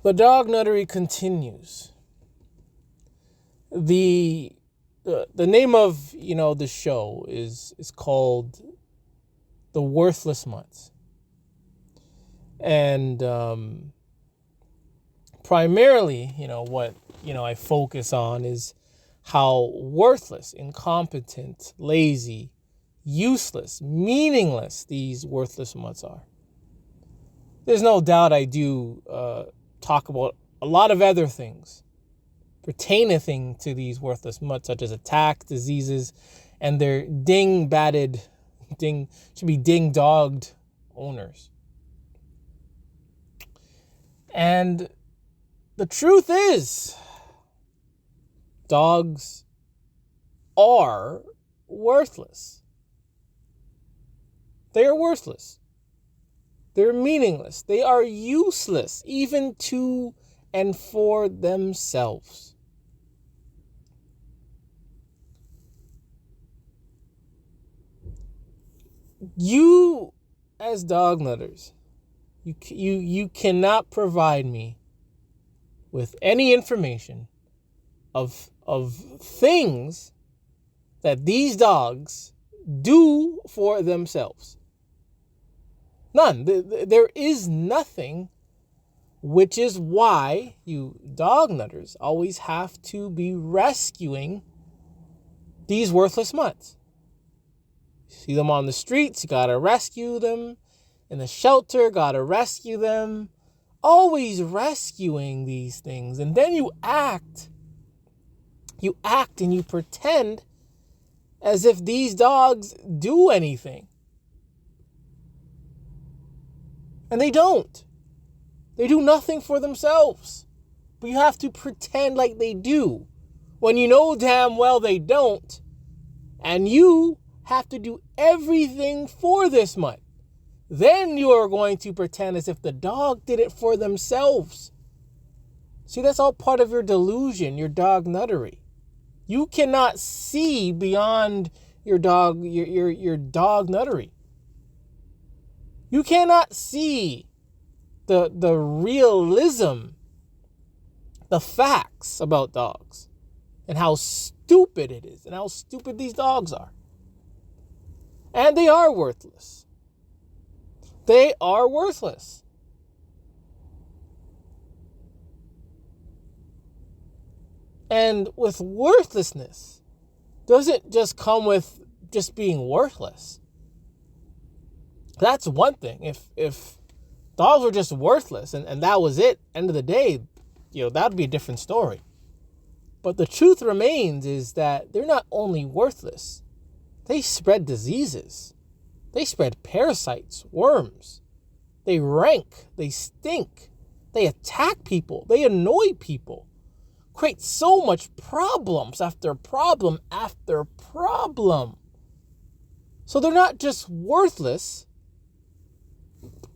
The dog nuttery continues. The name of the show is called The Worthless Mutts, and primarily what I focus on is how worthless, incompetent, lazy, useless, meaningless these worthless mutts are. There's no doubt I do talk about a lot of other things pertaining to these worthless mutts, such as attacks, diseases, and their ding-dogged owners. And the truth is, dogs are worthless. They are worthless. They're meaningless. They are useless, even to and for themselves. You, as dog nutters, you cannot provide me with any information of things that these dogs do for themselves. None. There is nothing, which is why you dog nutters always have to be rescuing these worthless mutts. See them on the streets, you gotta rescue them. In the shelter, gotta rescue them. Always rescuing these things. And then you act and you pretend as if these dogs do anything. And they don't. They do nothing for themselves. But you have to pretend like they do, when you know damn well they don't. And you have to do everything for this mutt. Then you are going to pretend as if the dog did it for themselves. See, that's all part of your delusion, your dog nuttery. You cannot see beyond your dog nuttery. You cannot see the realism, the facts about dogs, and how stupid it is, and how stupid these dogs are. And they are worthless. They are worthless. And with worthlessness doesn't just come with just being worthless. That's one thing. If dogs were just worthless and that was it, end of the day, that would be a different story. But the truth remains is that they're not only worthless, they spread diseases. They spread parasites, worms. They rank, they stink. They attack people, they annoy people. Create so much problems after problem after problem. So they're not just worthless,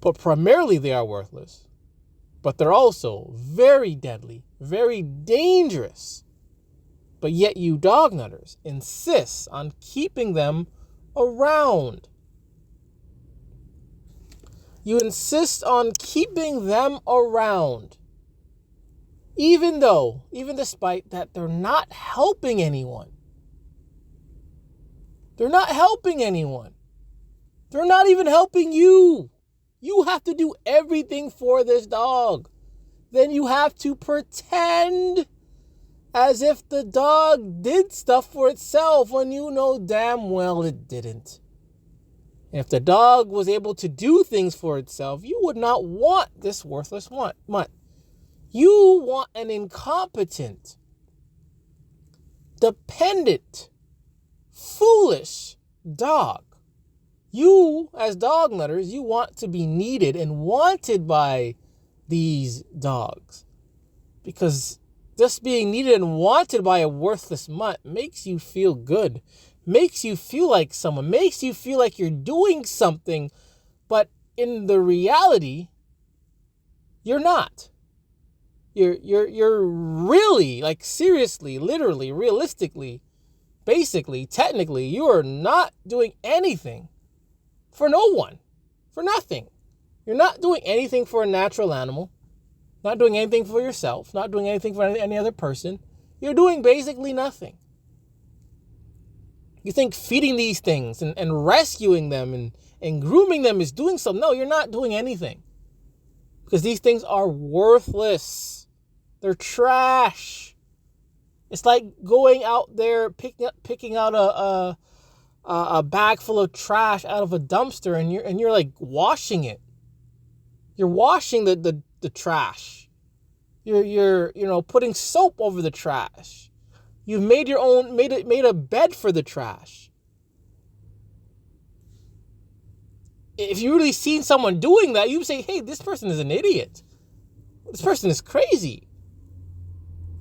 but primarily they are worthless. But they're also very deadly, very dangerous. But yet you dog nutters insist on keeping them around. You insist on keeping them around. Even despite that they're not helping anyone. They're not helping anyone. They're not even helping you. You have to do everything for this dog. Then you have to pretend as if the dog did stuff for itself when you know damn well it didn't. And if the dog was able to do things for itself, you would not want this worthless mutt. You want an incompetent, dependent, foolish dog. You, as dog nutters, you want to be needed and wanted by these dogs. Because just being needed and wanted by a worthless mutt makes you feel good. Makes you feel like someone. Makes you feel like you're doing something. But in the reality, you're not. You're really, like seriously, literally, realistically, basically, technically, you are not doing anything for no one, for nothing. You're not doing anything for a natural animal. not doing anything for yourself, not doing anything for any other person. You're doing basically nothing. You think feeding these things and rescuing them and grooming them is doing something. No, you're not doing anything. Because these things are worthless. They're trash. It's like going out there, picking out a bag full of trash out of a dumpster, and you're like washing it. You're washing the trash. You're putting soap over the trash. You've made a bed for the trash. If you really seen someone doing that, you say, hey, this person is an idiot. This person is crazy.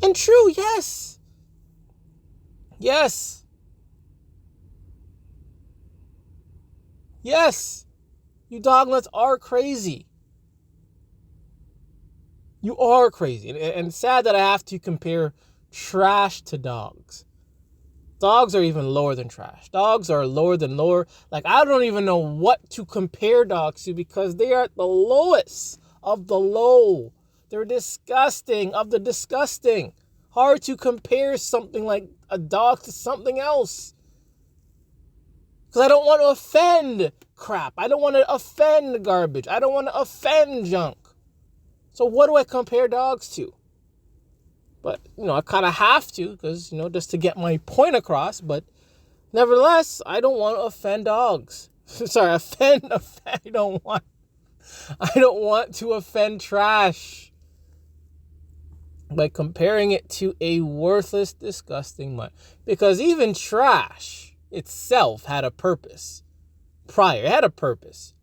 And true, yes. Yes. Yes. You dog nuts are crazy. You are crazy. And it's sad that I have to compare trash to dogs. Dogs are even lower than trash. Dogs are lower than lower. Like, I don't even know what to compare dogs to because they are at the lowest of the low. They're disgusting of the disgusting. Hard to compare something like a dog to something else. Because I don't want to offend crap. I don't want to offend garbage. I don't want to offend junk. So what do I compare dogs to? But, I kind of have to because, just to get my point across. But nevertheless, I don't want to offend dogs. Sorry, I don't want to offend trash by comparing it to a worthless, disgusting mutt. Because even trash itself had a purpose prior. It had a purpose.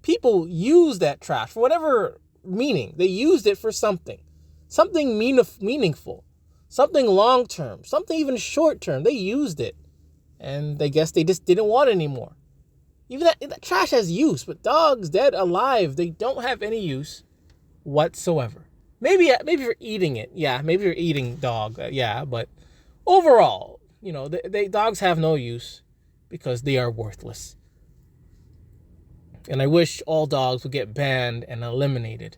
People used that trash for whatever meaning. They used it for something. Something meaningful. Something long-term. Something even short-term. They used it. And I guess they just didn't want it anymore. Even that trash has use. But dogs, dead, alive, they don't have any use whatsoever. Maybe for eating it. Yeah, maybe you're eating dog. Yeah, but overall, dogs have no use because they are worthless. And I wish all dogs would get banned and eliminated.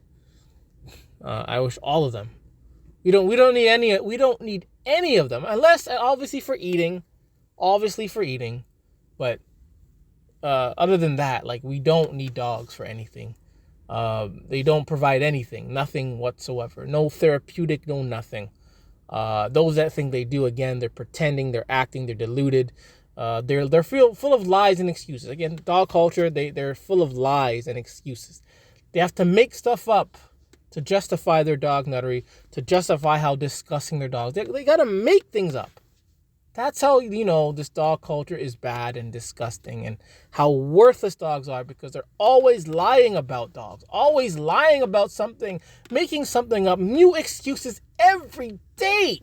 I wish all of them. We don't need any of them, unless obviously for eating. But other than that, like, we don't need dogs for anything. They don't provide anything, nothing whatsoever. No therapeutic, no nothing. Those that think they do, again, they're pretending, they're acting, they're deluded. They're full of lies and excuses. Again, dog culture, they're full of lies and excuses. They have to make stuff up to justify their dog nuttery, to justify how disgusting their dogs. They got to make things up. That's how this dog culture is bad and disgusting, and how worthless dogs are, because they're always lying about dogs, always lying about something, making something up, new excuses every day.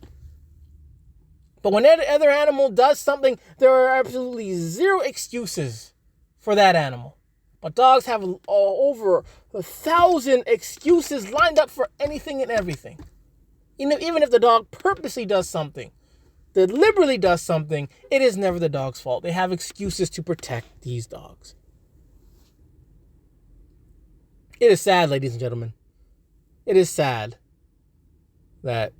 But when that other animal does something, there are absolutely zero excuses for that animal. But dogs have over 1,000 excuses lined up for anything and everything. Even if the dog purposely does something, deliberately does something, it is never the dog's fault. They have excuses to protect these dogs. It is sad, ladies and gentlemen. It is sad that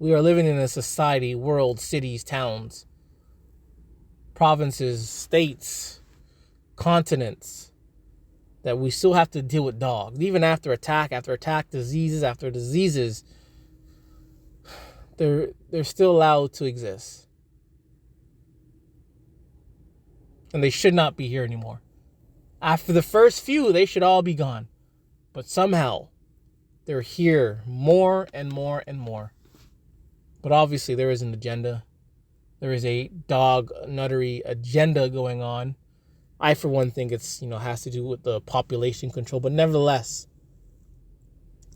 we are living in a society, world, cities, towns, provinces, states, continents, that we still have to deal with dogs. Even after attack, diseases after diseases, they're still allowed to exist. And they should not be here anymore. After the first few, they should all be gone. But somehow, they're here more and more and more. But obviously, there is an agenda. There is a dog nuttery agenda going on. I, for one, think it's, has to do with the population control. But nevertheless,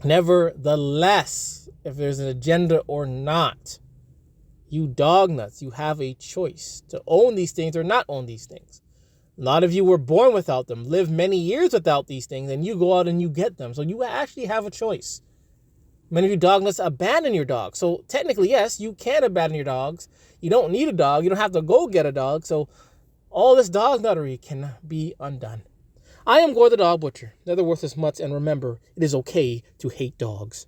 if there's an agenda or not, you dog nuts, you have a choice to own these things or not own these things. A lot of you were born without them, live many years without these things, and you go out and you get them. So you actually have a choice. Many of you dog nuts abandon your dog. So technically, yes, you can abandon your dogs. You don't need a dog. You don't have to go get a dog. So all this dog nuttery can be undone. I am Gore the Dog Butcher, another worthless mutts, and remember, it is okay to hate dogs.